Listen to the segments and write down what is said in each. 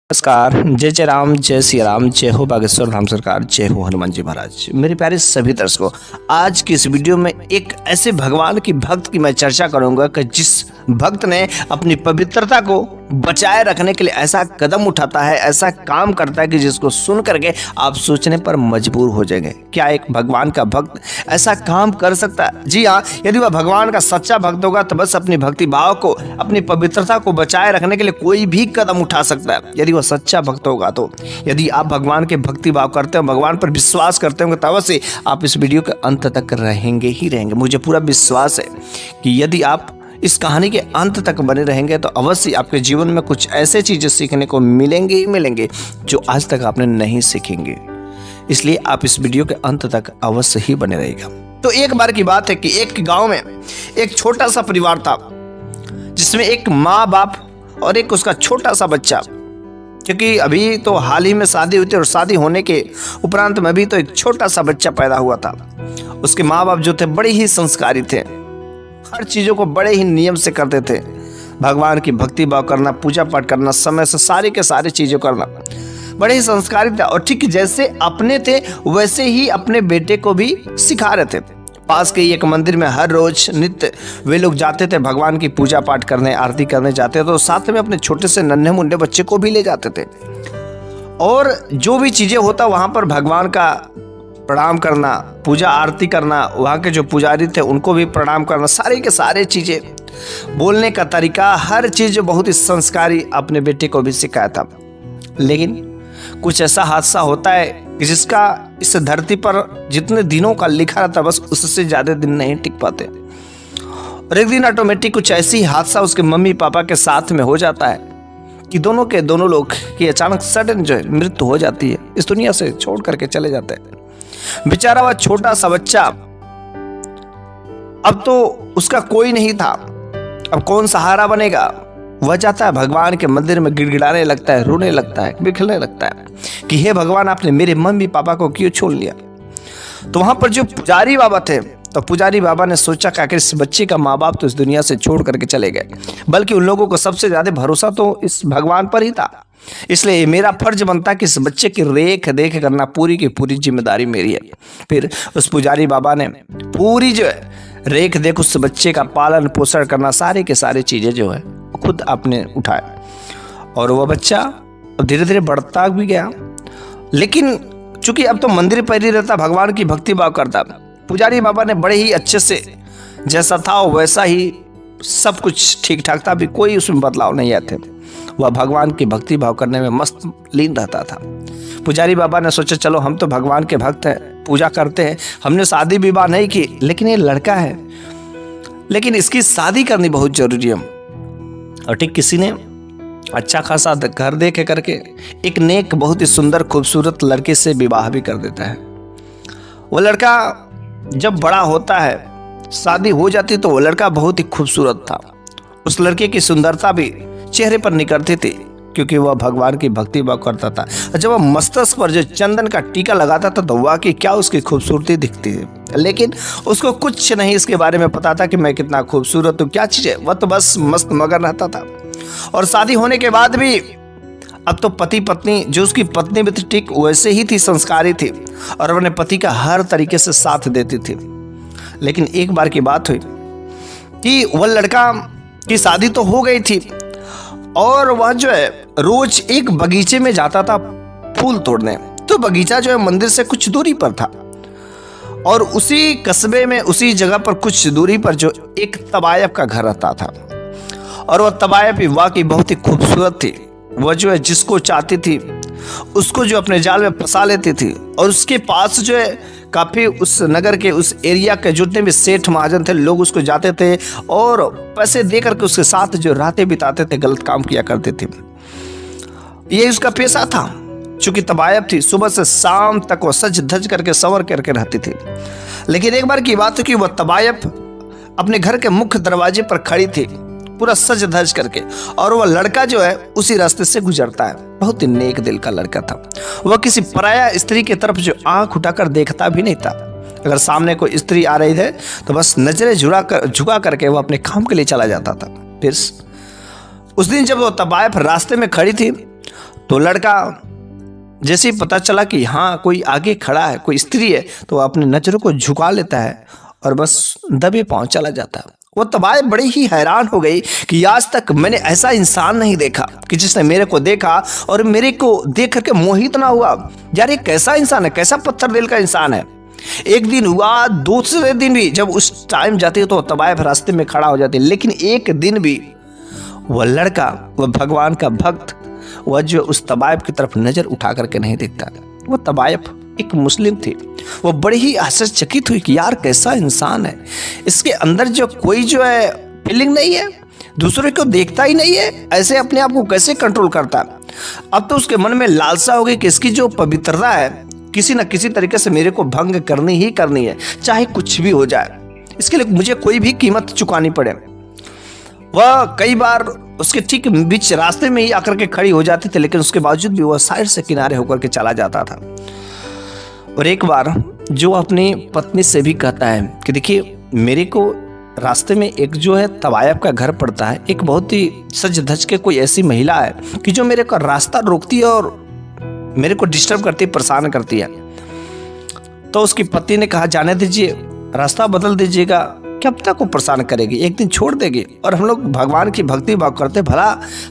नमस्कार। जय जय राम, जय श्री राम, जय हो बागेश्वर धाम सरकार, जय हो हनुमान जी महाराज। मेरे प्यारे सभी दर्शकों, आज की इस वीडियो में एक ऐसे भगवान की भक्त की मैं चर्चा करूंगा कि जिस भक्त ने अपनी पवित्रता को बचाए रखने के लिए ऐसा कदम उठाता है, ऐसा काम करता है कि जिसको सुन करके आप सोचने पर मजबूर हो जाएंगे। क्या एक भगवान का भक्त ऐसा काम कर सकता है? जी हाँ, यदि वह भगवान का सच्चा भक्त होगा तो बस अपनी भक्ति भाव को, अपनी पवित्रता को बचाए रखने के लिए कोई भी कदम उठा सकता है, यदि वह सच्चा भक्त होगा तो। यदि आप भगवान के भक्ति भाव करते हो, भगवान पर विश्वास करते होंगे, तब से आप इस वीडियो के अंत तक रहेंगे ही रहेंगे। मुझे पूरा विश्वास है कि यदि आप इस कहानी के अंत तक बने रहेंगे तो अवश्य आपके जीवन में कुछ ऐसे चीजें सीखने को मिलेंगे ही मिलेंगे जो आज तक आपने नहीं सीखेंगे। इसलिए आप इस वीडियो के अंत तक अवश्य ही बने रहेगा। तो एक बार की बात है कि एक गांव में एक छोटा सा परिवार था, जिसमें एक माँ बाप और एक उसका छोटा सा बच्चा। क्योंकि अभी तो हाल ही में शादी हुई थी और शादी होने के उपरांत में भी तो एक छोटा सा बच्चा पैदा हुआ था। उसके माँ बाप जो थे बड़े ही संस्कारी थे, हर चीजों को बड़े ही नियम से करते थे। भगवान की भक्ति भाव करना, पूजा पाठ करना, समय से सारी के सारी चीजों करना, बड़े ही संस्कारी थे। और ठीक जैसे अपने थे वैसे ही अपने बेटे को भी सिखा रहे थे। पास के एक मंदिर में हर रोज नित्य वे लोग जाते थे, भगवान की पूजा पाठ करने, आरती करने जाते थे। तो साथ में अपने छोटे से नन्हे मुन्ने बच्चे को भी ले जाते थे। और जो भी चीजें होता वहां पर भगवान का प्रणाम करना, पूजा आरती करना, वहाँ के जो पुजारी थे उनको भी प्रणाम करना, सारी के सारे चीजें, बोलने का तरीका, हर चीज बहुत ही संस्कारी अपने बेटे को भी सिखाया था। लेकिन कुछ ऐसा हादसा होता है कि जिसका इस धरती पर जितने दिनों का लिखा रहता बस उससे ज्यादा दिन नहीं टिक पाते। और एक दिन ऑटोमेटिक कुछ ऐसी हादसा उसके मम्मी पापा के साथ में हो जाता है कि दोनों के दोनों लोग की अचानक सडन जो है मृत्यु हो जाती है, इस दुनिया से छोड़ करके चले जाते हैं। बेचारा वह छोटा सा बच्चा, अब तो उसका कोई नहीं था, अब कौन सहारा बनेगा? वह जाता है भगवान के मंदिर में, गिड़गिड़ाने लगता है, रोने लगता है, बिखरने लगता है कि हे भगवान, आपने मेरे मम्मी पापा को क्यों छोड़ लिया? तो वहां पर जो पुजारी बाबा थे, तो पुजारी बाबा ने सोचा कि आखिर इस बच्चे का माँ बाप तो इस दुनिया से छोड़ करके चले गए, बल्कि उन लोगों को सबसे ज्यादा भरोसा तो इस भगवान पर ही था। इसलिए मेरा फर्ज बनता कि इस बच्चे की रेख देख करना पूरी की पूरी जिम्मेदारी मेरी है। फिर उस पुजारी बाबा ने पूरी जो है रेख देख उस बच्चे का पालन पोषण करना, सारे के सारे चीजें जो है खुद आपने उठाया। और वह बच्चा धीरे धीरे बढ़ता भी गया। लेकिन चूंकि अब तो मंदिर पर ही रहता, भगवान की भक्ति भाव करता, पुजारी बाबा ने बड़े ही अच्छे से जैसा था वैसा ही सब कुछ ठीक ठाक था, अभी कोई उसमें बदलाव नहीं आते। वह भगवान की भक्ति भाव करने में मस्त लीन रहता था। पुजारी बाबा ने सोचा चलो हम तो भगवान के भक्त हैं, पूजा करते हैं, हमने शादी विवाह नहीं की, लेकिन ये लड़का है, लेकिन इसकी शादी करनी बहुत जरूरी है। और ठीक किसी ने अच्छा खासा घर देखे करके एक नेक बहुत ही सुंदर खूबसूरत लड़के से विवाह भी कर देता है। वो लड़का जब बड़ा होता है, शादी हो जाती, तो वो लड़का बहुत ही खूबसूरत था। उस लड़के की सुंदरता भी चेहरे पर निकलती थी, क्योंकि वह भगवान की भक्ति भाव करता था। जब वह मस्तक पर जो चंदन का टीका लगाता था तो वाकई क्या उसकी खूबसूरती दिखती थी। लेकिन उसको कुछ नहीं इसके बारे में पता था कि मैं कितना खूबसूरत हूँ, क्या चीज है। वह तो बस मस्त मगन रहता था। और शादी होने के बाद भी अब तो पति पत्नी, जो उसकी पत्नी भी ठीक वैसे ही थी, संस्कारी थी और अपने पति का हर तरीके से साथ देती थी। लेकिन एक बार की बात हुई कि वह लड़का की शादी तो हो गई थी और वह जो है रोज एक बगीचे में जाता था फूल तोड़ने। तो बगीचा जो है मंदिर से कुछ दूरी पर था और उसी कस्बे में, उसी जगह पर कुछ दूरी पर जो एक तबायब का घर रहता था। और वह तबायब वाकई बहुत ही खूबसूरत थी। वह जो है जिसको चाहती थी उसको जो अपने जाल में फंसा लेती थी। और उसके पास जो है काफी उस नगर के, उस एरिया के जितने भी सेठ महाजन थे, लोग उसको जाते थे और पैसे दे करके उसके साथ जो रातें बिताते थे, गलत काम किया करते थे। ये उसका पेशा था। चूंकि तबायब थी, सुबह से शाम तक वो सज धज करके संवर करके रहती थी। लेकिन एक बार की बात है कि वह तबायब अपने घर के मुख्य दरवाजे पर खड़ी थी, पूरा सज धज करके, और वह लड़का जो है उसी रास्ते से गुजरता है। बहुत ही नेक दिल का लड़का था। वह किसी पराया स्त्री की तरफ जो आंख उठाकर देखता भी नहीं था। अगर सामने कोई स्त्री आ रही है तो बस नजरें झुका करके वह अपने काम के लिए चला जाता था। फिर उस दिन जब वो तबायब रास्ते में खड़ी थी तो लड़का जैसे ही पता चला कि हाँ कोई आगे खड़ा है, कोई स्त्री है, तो अपनी नजरों को झुका लेता है और बस दबे पांव चला जाता है। वो तबाय बड़ी ही हैरान हो गई कि आज तक मैंने ऐसा इंसान नहीं देखा कि जिसने मेरे को देखा और मेरे को देख करके मोहित ना हुआ। यार ये कैसा इंसान है, कैसा पत्थर दिल का इंसान है। एक दिन हुआ, दूसरे दिन भी जब उस टाइम जाती है तो तबाय रास्ते में खड़ा हो जाती है, लेकिन एक दिन भी वह लड़का, वह भगवान का भक्त, वह जो उस तबायब की तरफ नजर उठा करके नहीं देखता। वो तबायब एक मुस्लिम थी। वो बड़ी ही आश्चर्यचकित हुई कि यार कैसा इंसान है, इसके अंदर जो कोई जो है फीलिंग नहीं है, दूसरे को देखता ही नहीं है, ऐसे अपने आप को कैसे कंट्रोल करता है। अब तो उसके मन में लालसा हो गई कि इसकी जो पवित्रता है किसी न किसी तरीके से मेरे को भंग करनी ही करनी है, चाहे कुछ भी हो जाए, इसके लिए मुझे कोई भी कीमत चुकानी पड़े। वह कई बार उसके ठीक बीच रास्ते में ही आकर के खड़ी हो जाती थी, लेकिन उसके बावजूद भी वह साइड से किनारे होकर के चला जाता था। और एक बार जो अपनी पत्नी से भी कहता है कि देखिए मेरे को रास्ते में एक जो है तबायब का घर पड़ता है, एक बहुत ही सज धज के कोई ऐसी महिला है कि जो मेरे को रास्ता रोकती है और मेरे को डिस्टर्ब करती है, परेशान करती है। तो उसकी पत्नी ने कहा जाने दीजिए, रास्ता बदल दीजिएगा, कब तक वो परेशान करेगी, एक दिन छोड़ देगी। और हम लोग भगवान की भक्ति भाव करते, भला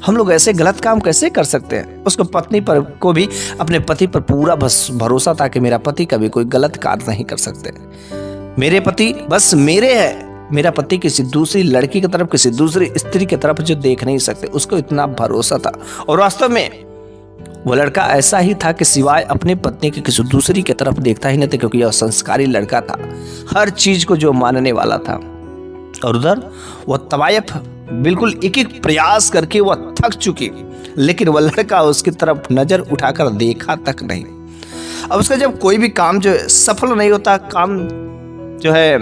हम लोग ऐसे गलत काम कैसे कर सकते हैं। उसको पत्नी पर को भी अपने पति पर पूरा बस भरोसा था कि मेरा पति कभी कोई गलत कार्य नहीं कर सकते, मेरे पति बस मेरे है, मेरा पति किसी दूसरी लड़की की तरफ, किसी दूसरी स्त्री की तरफ जो देख नहीं सकते, उसको इतना भरोसा था। और वास्तव में वो लड़का ऐसा ही था कि सिवाय अपनी पत्नी के किसी दूसरी की तरफ देखता ही नहीं था, क्योंकि यह संस्कारी लड़का था, हर चीज को जो मानने वाला था। और उधर वह तवायफ बिल्कुल एक एक प्रयास करके वह थक चुकी, लेकिन वह लड़का उसकी तरफ नजर उठाकर देखा तक नहीं। अब उसका जब कोई भी काम जो है सफल नहीं होता, काम जो है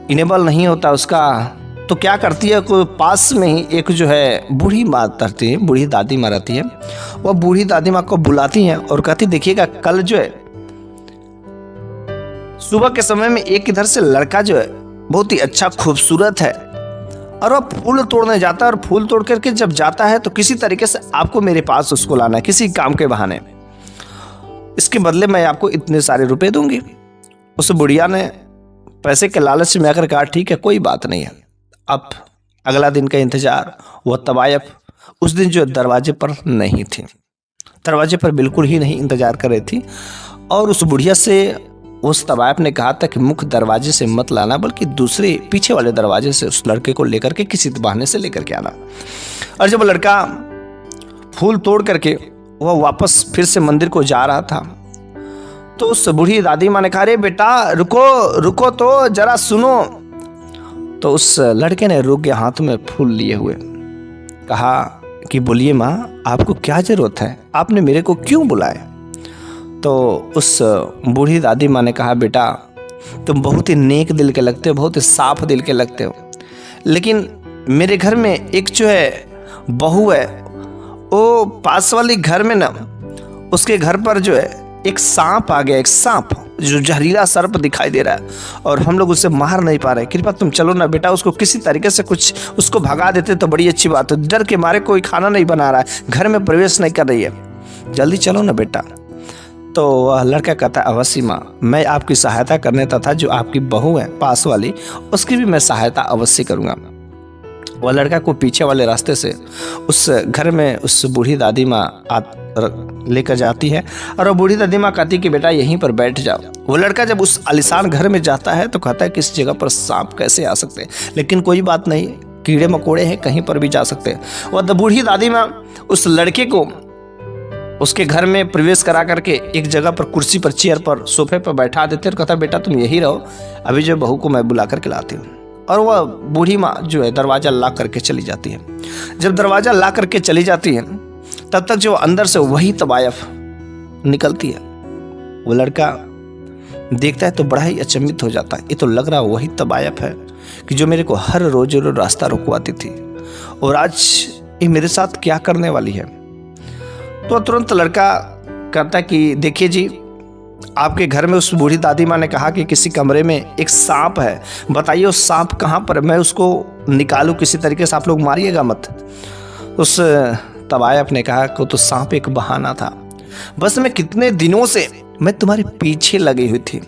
इनेबल नहीं होता उसका, तो क्या करती है, कोई पास में ही एक जो है बूढ़ी माँ रहती है, बूढ़ी दादी माँ रहती है। वह बूढ़ी दादी माँ को बुलाती हैं और कहती देखिएगा कल जो है सुबह के समय में एक इधर से लड़का जो है बहुत ही अच्छा खूबसूरत है और वह फूल तोड़ने जाता है, और फूल तोड़ करके जब जाता है तो किसी तरीके से आपको मेरे पास उसको लाना है, किसी काम के बहाने, इसके बदले मैं आपको इतने सारे रुपए दूंगी। उस बुढ़िया ने पैसे के लालच में आकर कहा ठीक है कोई बात नहीं है। अब अगला दिन का इंतजार, वह तवायफ उस दिन जो दरवाजे पर नहीं थी, दरवाजे पर बिल्कुल ही नहीं इंतजार कर रही थी। और उस बुढ़िया से उस तवायफ ने कहा था कि मुख्य दरवाजे से मत लाना, बल्कि दूसरे पीछे वाले दरवाजे से उस लड़के को लेकर के किसी बहाने से लेकर के आना। और जब लड़का फूल तोड़ करके वह वापस फिर से मंदिर को जा रहा था, तो उस बूढ़ी दादी माँ ने कहा अरे बेटा रुको रुको तो जरा सुनो। तो उस लड़के ने रुक गया, हाथ में फूल लिए हुए, कहा कि बोलिए माँ आपको क्या जरूरत है, आपने मेरे को क्यों बुलाया। तो उस बूढ़ी दादी माँ ने कहा बेटा तुम बहुत ही नेक दिल के लगते हो, बहुत ही साफ दिल के लगते हो, लेकिन मेरे घर में एक जो है बहू है, वो पास वाली घर में ना उसके घर पर जो है एक सांप आ गया, एक सांप जो जहरीला सर्प दिखाई दे रहा है और हम लोग उसे मार नहीं पा रहे। कृपया तुम चलो ना बेटा, उसको किसी तरीके से कुछ उसको भगा देते तो बड़ी अच्छी बात है। डर के मारे कोई खाना नहीं बना रहा है, घर में प्रवेश नहीं कर रही है, जल्दी चलो ना बेटा। तो वह लड़का कहता है अवश्य माँ, मैं आपकी सहायता करने तथा जो आपकी बहू है पास वाली उसकी भी मैं सहायता अवश्य करूँगा। वह लड़का को पीछे वाले रास्ते से उस घर में उस बूढ़ी दादी माँ लेकर जाती है और वो बूढ़ी दादी माँ कहती कि बेटा यहीं पर बैठ जाओ। वो लड़का जब उस आलिशान घर में जाता है तो कहता है कि इस जगह पर सांप कैसे आ सकते हैं, लेकिन कोई बात नहीं, कीड़े मकोड़े हैं, कहीं पर भी जा सकते हैं। वह बूढ़ी दादी माँ उस लड़के को उसके घर में प्रवेश करा करके एक जगह पर कुर्सी पर, चेयर पर, सोफे पर बैठा देते और कहता बेटा तुम यही रहो, अभी जो बहू को मैं बुला करके लाती हूँ। और वह बूढ़ी माँ जो है दरवाज़ा ला करके चली जाती है। जब दरवाज़ा ला करके चली जाती है तब तक जो अंदर से वही तवायफ निकलती है। वो लड़का देखता है तो बड़ा ही अचंभित हो जाता है, ये तो लग रहा वही तवायफ है कि जो मेरे को हर रोज रास्ता रुकवाती थी और आज ये मेरे साथ क्या करने वाली है। तो तुरंत लड़का कहता कि देखिए जी, आपके घर में उस बूढ़ी दादी माँ ने कहा कि किसी कमरे में एक सांप है, बताइए उस सांप कहाँ पर, मैं उसको निकालूं किसी तरीके से, आप लोग मारिएगा मत। उस तवायफ ने कहा कि तो सांप एक बहाना था, बस मैं कितने दिनों से मैं तुम्हारे पीछे लगी हुई थी,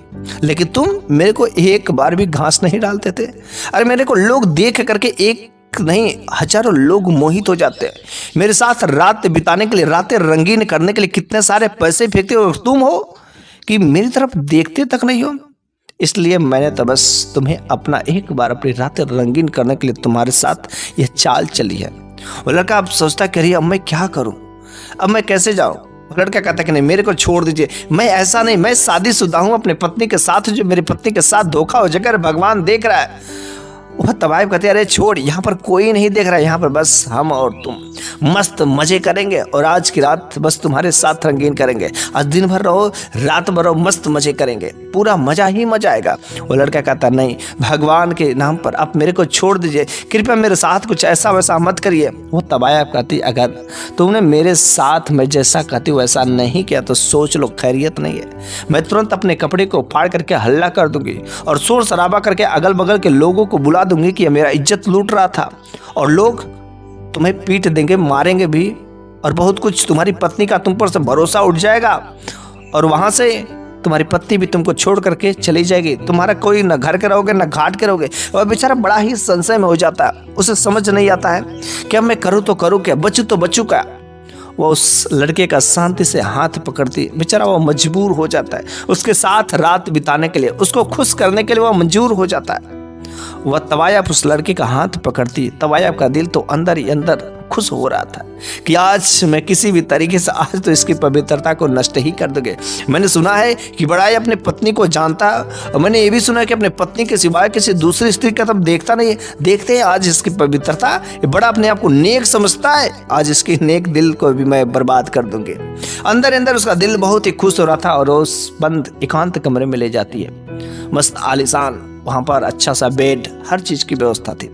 लेकिन तुम मेरे को एक बार भी घास नहीं डालते थे। अरे मेरे को लोग देख करके एक नहीं हजारों लोग मोहित हो जाते हैं, मेरे साथ रात बिताने के लिए, रातें रंगीन करने के लिए कितने सारे पैसे फेंकते हो, तुम हो कि मेरी तरफ देखते तक नहीं हो। इसलिए मैंने तो बस तुम्हें अपना एक बार अपनी रातें रंगीन करने के लिए तुम्हारे साथ यह चाल चली है। वो लड़का अब सोचता कह रही अब मैं क्या करूं, अब मैं कैसे जाऊं। वो लड़का कहता कि नहीं मेरे को छोड़ दीजिए, मैं ऐसा नहीं, मैं शादीशुदा हूं अपने पत्नी के साथ, जो मेरी पत्नी के साथ धोखा हो जाकर भगवान देख रहा है। वह तवायफ कहते अरे छोड़, यहाँ पर कोई नहीं देख रहा, यहाँ पर बस हम और तुम मस्त मजे करेंगे और आज की रात बस तुम्हारे साथ रंगीन करेंगे। आज दिन भर रहो, रात भर रहो, मस्त मजे करेंगे, पूरा मजा ही मजा आएगा। वो लड़का कहता नहीं, भगवान के नाम पर आप मेरे को छोड़ दीजिए, कृपया मेरे साथ कुछ ऐसा वैसा मत करिए। वो तवायफ कहती अगर तुमने मेरे साथ मैं जैसा कहती वैसा नहीं किया तो सोच लो खैरियत नहीं है। मैं तुरंत अपने कपड़े को फाड़ करके हल्ला कर दूंगी और शोर शराबा करके अगल बगल के लोगों को बुला दूंगी कि मेरा इज्जत लूट रहा था, और लोग तुम्हें पीट देंगे, मारेंगे भी, और बहुत कुछ, तुम्हारी पत्नी का तुम पर से भरोसा उठ जाएगा और वहां से तुम्हारी पत्नी भी तुमको छोड़ करके चली जाएगी, तुम्हारा कोई न घर के रहोगे न घाट के रहोगे। और बेचारा बड़ा ही संशय में हो जाता है, उसे समझ नहीं आता है कि अब मैं करूँ तो करूँ क्या, बचूँ तो बचूँ क्या। वो उस लड़के का शांति से हाथ पकड़ती, बेचारा वो मजबूर हो जाता है उसके साथ रात बिताने के लिए, उसको खुश करने के लिए वो मंजूर हो जाता है। वह तवायफ उस लड़के का हाथ पकड़ती, तवायफ का दिल तो अंदर ही अंदर खुश हो रहा था कि आज मैं किसी भी तरीके से आज तो इसकी पवित्रता को नष्ट ही कर दोगे। मैंने सुना है कि बड़ा ही अपने पत्नी को जानता, और मैंने ये भी सुना है कि अपने पत्नी के सिवाय किसी दूसरी स्त्री का तब देखता नहीं है। देखते हैं आज इसकी पवित्रता, ये बड़ा अपने आप को नेक समझता है, आज इसके नेक दिल को भी मैं बर्बाद कर दूंगी। अंदर अंदर उसका दिल बहुत ही खुश हो रहा था और उस बंद एकांत कमरे में ले जाती है। मस्त आलीशान वहां पर अच्छा सा बेड, हर चीज की व्यवस्था थी।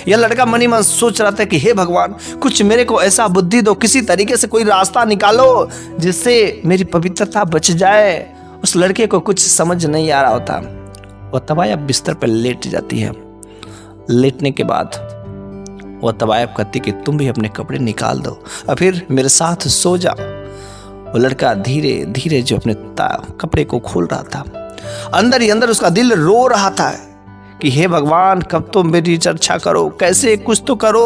यह लड़का मनी मन सोच रहा था कि हे भगवान कुछ मेरे को ऐसा बुद्धि दो, किसी तरीके से कोई रास्ता निकालो जिससे मेरी पवित्रता बच जाए। उस लड़के को कुछ समझ नहीं आ रहा होता। वह तवायफ बिस्तर पर लेट जाती है। लेटने के बाद वह तवायफ कहती कि तुम भी अपने कपड़े निकाल दो और फिर मेरे साथ सो जाओ। वो लड़का धीरे धीरे जो अपने कपड़े को खोल रहा था, अंदर ही अंदर उसका दिल रो रहा था कि हे भगवान कब तो मेरी चर्चा करो, कैसे कुछ तो करो।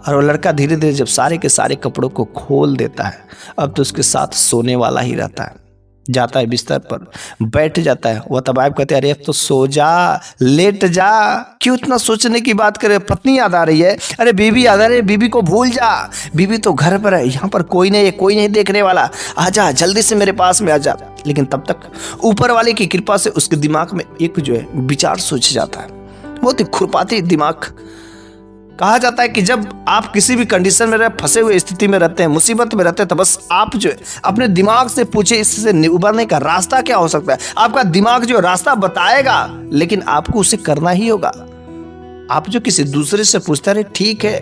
और वो लड़का धीरे धीरे जब सारे के सारे कपड़ों को खोल देता है, अब तो उसके साथ सोने वाला ही रहता है। जाता है बिस्तर पर बैठ जाता है। वह तवायफ कहते अरे अब तो सो जा, लेट जा, क्यों इतना सोचने की बात करे, पत्नी याद आ रही है, अरे बीवी याद आ रही है, बीवी को भूल जा, बीवी तो घर पर है, यहाँ पर कोई नहीं देखने वाला, आजा जल्दी से मेरे पास में आजा। लेकिन तब तक ऊपर वाले की कृपा से उसके दिमाग में एक जो है विचार सोच जाता है, बहुत ही खुरपाती दिमाग। कहा जाता है कि जब आप किसी भी कंडीशन में फंसे हुए स्थिति में रहते हैं, मुसीबत में रहते हैं, तो बस आप जो है अपने दिमाग से पूछे इससे उबरने का रास्ता क्या हो सकता है। आपका दिमाग जो रास्ता बताएगा, लेकिन आपको उसे करना ही होगा। आप जो किसी दूसरे से पूछते रहे ठीक है,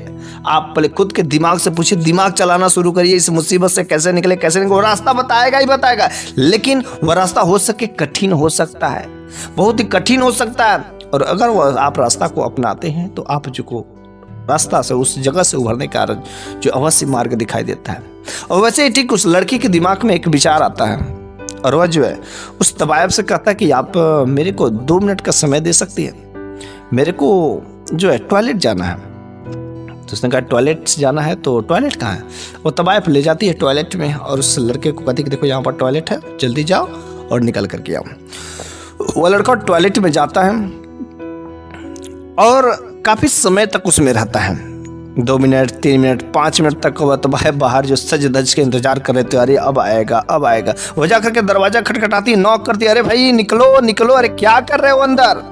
आप पहले खुद के दिमाग से पूछिए, दिमाग चलाना शुरू करिए, इस मुसीबत से कैसे निकले वो रास्ता बताएगा ही बताएगा। लेकिन वह रास्ता हो सके कठिन हो सकता है, बहुत ही कठिन हो सकता है। और अगर वह आप रास्ता को अपनाते हैं तो आप जो को रास्ता से उस जगह से उभरने का जो अवश्य मार्ग दिखाई देता है। और वैसे ही ठीक उस लड़की के दिमाग में एक विचार आता है और वह जो है उस तवायफ से कहता है कि आप मेरे को 2 मिनट का समय दे सकती है, मेरे को जो है टॉयलेट जाना है। तो उसने कहा टॉयलेट जाना है तो टॉयलेट कहाँ है। वो तवायफ ले जाती है टॉयलेट में और उस लड़के को कहती कि देखो यहाँ पर टॉयलेट है, जल्दी जाओ और निकल करके आओ। वो लड़का टॉयलेट में जाता है और काफी समय तक उसमें रहता है, 2 मिनट 3 मिनट 5 मिनट तक। वह तवायफ बाहर जो सज धज के इंतजार कर रहे थे, अरे अब आएगा अब आएगा। वो जा करके दरवाजा खटखटाती, नॉक करती, अरे भाई निकलो निकलो, अरे क्या कर रहे हो अंदर,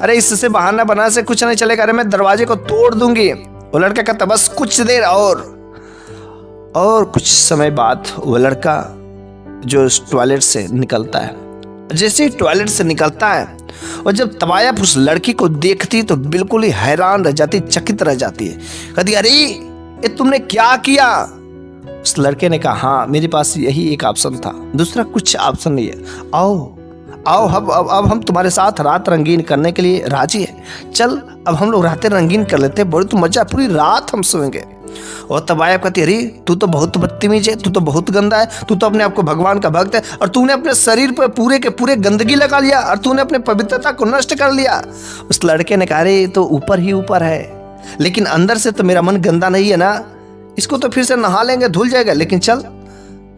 अरे इससे बहाना बना से कुछ नहीं चलेगा, अरे मैं दरवाजे को तोड़ दूंगी। वो लड़का कहता बस कुछ देर और कुछ समय बाद वो लड़का जो टॉयलेट से निकलता है। जैसे ही टॉयलेट से निकलता है और जब तवायफ उस लड़की को देखती तो बिल्कुल ही हैरान रह जाती, चकित रह जाती है। कहती अरे ये तुमने क्या किया। उस लड़के ने कहा हाँ मेरे पास यही एक ऑप्शन था, दूसरा कुछ ऑप्शन नहीं है, आओ आओ अब हम तुम्हारे साथ रात रंगीन करने के लिए राजी है। चल अब हम लोग रातें रंगीन कर लेते हैं, बड़ी तो मजा, पूरी रात हम सोएंगे। और तबायब कहती, अरे तू तो बहुत बदतमीज है, तू तो बहुत गंदा है, तू तो अपने आप को भगवान का भक्त है और तूने अपने शरीर पर पूरे के पूरे गंदगी लगा लिया और तूने अपने पवित्रता को नष्ट कर लिया। उस लड़के ने कहा, अरे तो ऊपर ही ऊपर है, लेकिन अंदर से तो मेरा मन गंदा नहीं है ना, इसको तो फिर से नहा लेंगे, धुल जाएगा। लेकिन चल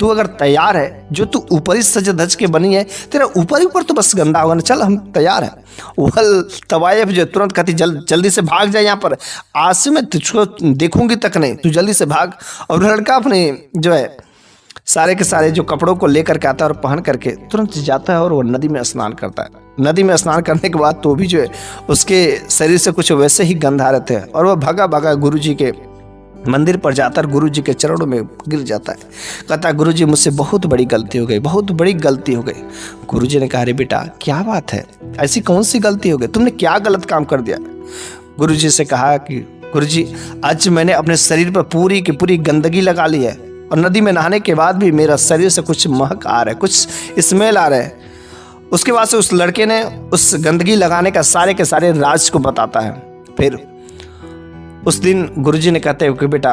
तू अगर तैयार है, जो तू ऊपर ही सज धज के बनी है, तेरा ऊपर ऊपर तो बस गंदा होगा ना, चल हम तैयार हैं। वह तवायफ जो तुरंत कहती, जल्दी से भाग जाए यहाँ पर, आज से मैं तुझको देखूंगी तक नहीं, तू जल्दी से भाग। और लड़का अपने जो है सारे के सारे जो कपड़ों को लेकर के आता है और पहन करके तुरंत जाता है और वो नदी में स्नान करता है। नदी में स्नान करने के बाद तो भी जो है उसके शरीर से कुछ वैसे ही गंध आ रहे थे और वह भागा भागा गुरु जी के मंदिर पर जाता है, गुरु जी के चरणों में गिर जाता है। कहता है, गुरु जी मुझसे बहुत बड़ी गलती हो गई, बहुत बड़ी गलती हो गई। गुरु जी ने कहा, अरे बेटा क्या बात है, ऐसी कौन सी गलती हो गई, तुमने क्या गलत काम कर दिया। गुरु जी से कहा कि गुरु जी आज मैंने अपने शरीर पर पूरी की पूरी गंदगी लगा ली है और नदी में नहाने के बाद भी मेरा शरीर से कुछ महक आ रहा है, कुछ स्मेल आ रहा है। उसके बाद से उस लड़के ने उस गंदगी लगाने का सारे के सारे राज को बताता है। फिर उस दिन गुरुजी ने कहते हैं कि बेटा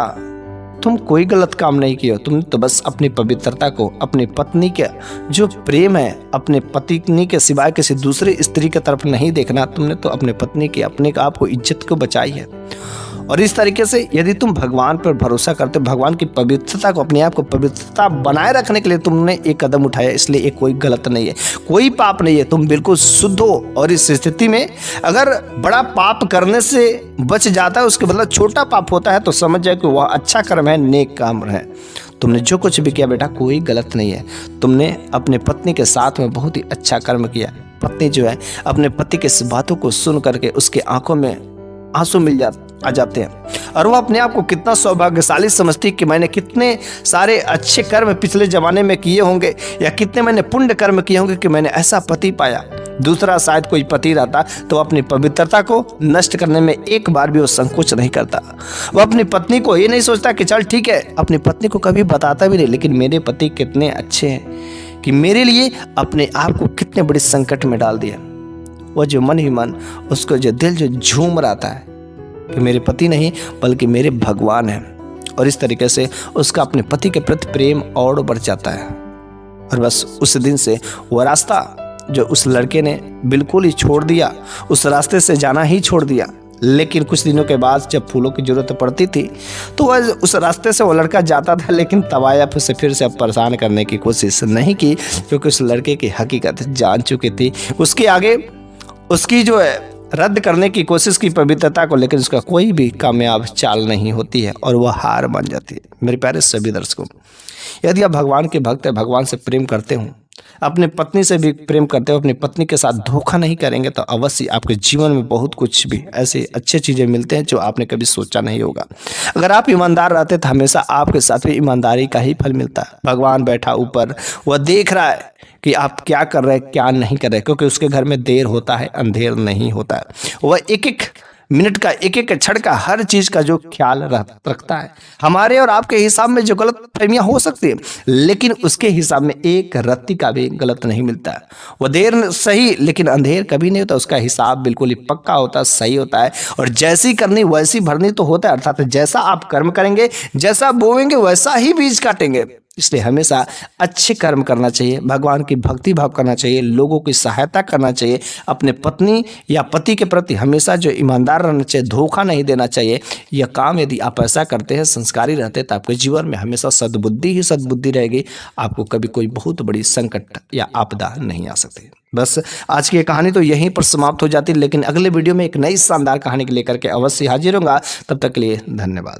तुम कोई गलत काम नहीं किया, तुमने तो बस अपनी पवित्रता को, अपनी पत्नी के जो प्रेम है, अपने पत्नी के सिवाय किसी दूसरे स्त्री की तरफ नहीं देखना, तुमने तो अपने पत्नी की, अपने आप को, इज्जत को बचाई है। और इस तरीके से यदि तुम भगवान पर भरोसा करते, भगवान की पवित्रता को, अपने आप को पवित्रता बनाए रखने के लिए तुमने एक कदम उठाया, इसलिए ये कोई गलत नहीं है, कोई पाप नहीं है, तुम बिल्कुल शुद्ध हो। और इस स्थिति में अगर बड़ा पाप करने से बच जाता है, उसके बदला छोटा पाप होता है, तो समझ जाए कि वह अच्छा कर्म है, नेक काम है। तुमने जो कुछ भी किया बेटा कोई गलत नहीं है, तुमने अपने पत्नी के साथ में बहुत ही अच्छा कर्म किया। पत्नी जो है अपने पति के इस बातों को सुन करके उसके आंखों में आंसू आ जाते हैं और वो अपने आप को कितना सौभाग्यशाली समझती कि मैंने कितने सारे अच्छे कर्म पिछले जमाने में किए होंगे या कितने मैंने पुण्य कर्म किए होंगे कि मैंने ऐसा पति पाया। दूसरा शायद कोई पति रहता तो अपनी पवित्रता को नष्ट करने में एक बार भी वो संकोच नहीं करता। वो अपनी पत्नी को ये नहीं सोचता कि चल ठीक है, अपनी पत्नी को कभी बताता भी नहीं, लेकिन मेरे पति कितने अच्छे हैं कि मेरे लिए अपने आप को कितने बड़े संकट में डाल दिया। वो जो मन ही मन, उसको जो दिल जो झूम रहा है कि मेरे पति नहीं बल्कि मेरे भगवान हैं, और इस तरीके से उसका अपने पति के प्रति प्रेम और बढ़ जाता है। और बस उस दिन से वो रास्ता जो उस लड़के ने बिल्कुल ही छोड़ दिया, उस रास्ते से जाना ही छोड़ दिया। लेकिन कुछ दिनों के बाद जब फूलों की जरूरत पड़ती थी तो वह उस रास्ते से वो लड़का जाता था, लेकिन तवायफ उसे फिर से परेशान करने की कोशिश नहीं की, क्योंकि उस लड़के की हकीकत जान चुकी थी। उसके आगे उसकी जो है रद्द करने की कोशिश की पवित्रता को, लेकिन उसका कोई भी कामयाब चाल नहीं होती है और वह हार मान जाती है। मेरे प्यारे सभी दर्शकों, यदि आप भगवान के भक्त हैं, भगवान से प्रेम करते हो, अपने पत्नी से भी प्रेम करते हो, अपनी पत्नी के साथ धोखा नहीं करेंगे तो अवश्य आपके जीवन में बहुत कुछ भी ऐसे अच्छे चीज़ें मिलते हैं जो आपने कभी सोचा नहीं होगा। अगर आप ईमानदार रहते तो हमेशा आपके साथ भी ईमानदारी का ही फल मिलता है। भगवान बैठा ऊपर, वह देख रहा है कि आप क्या कर रहे हैं क्या नहीं कर रहे, क्योंकि उसके घर में देर होता है अंधेर नहीं होता है। वह एक एक मिनट का, एक एक क्षण का, हर चीज का जो ख्याल रखता है। हमारे और आपके हिसाब में जो गलत फहमियां हो सकती है, लेकिन उसके हिसाब में एक रत्ती का भी गलत नहीं मिलता है। वह देर सही लेकिन अंधेर कभी नहीं होता, उसका हिसाब बिल्कुल ही पक्का होता है, सही होता है। और जैसी करनी वैसी भरनी तो होता है, अर्थात जैसा आप कर्म करेंगे, जैसा बोएंगे वैसा ही बीज काटेंगे। इसलिए हमेशा अच्छे कर्म करना चाहिए, भगवान की भक्ति भाव करना चाहिए, लोगों की सहायता करना चाहिए, अपने पत्नी या पति के प्रति हमेशा जो ईमानदार रहना चाहिए, धोखा नहीं देना चाहिए। यह काम यदि आप ऐसा करते हैं, संस्कारी रहते हैं, तो आपके जीवन में हमेशा सद्बुद्धि ही सद्बुद्धि रहेगी। आपको कभी कोई बहुत बड़ी संकट या आपदा नहीं आ सकती। बस आज की कहानी तो यहीं पर समाप्त हो जाती है, लेकिन अगले वीडियो में एक नई शानदार कहानी लेकर के अवश्य हाजिर होगा। तब तक के लिए धन्यवाद।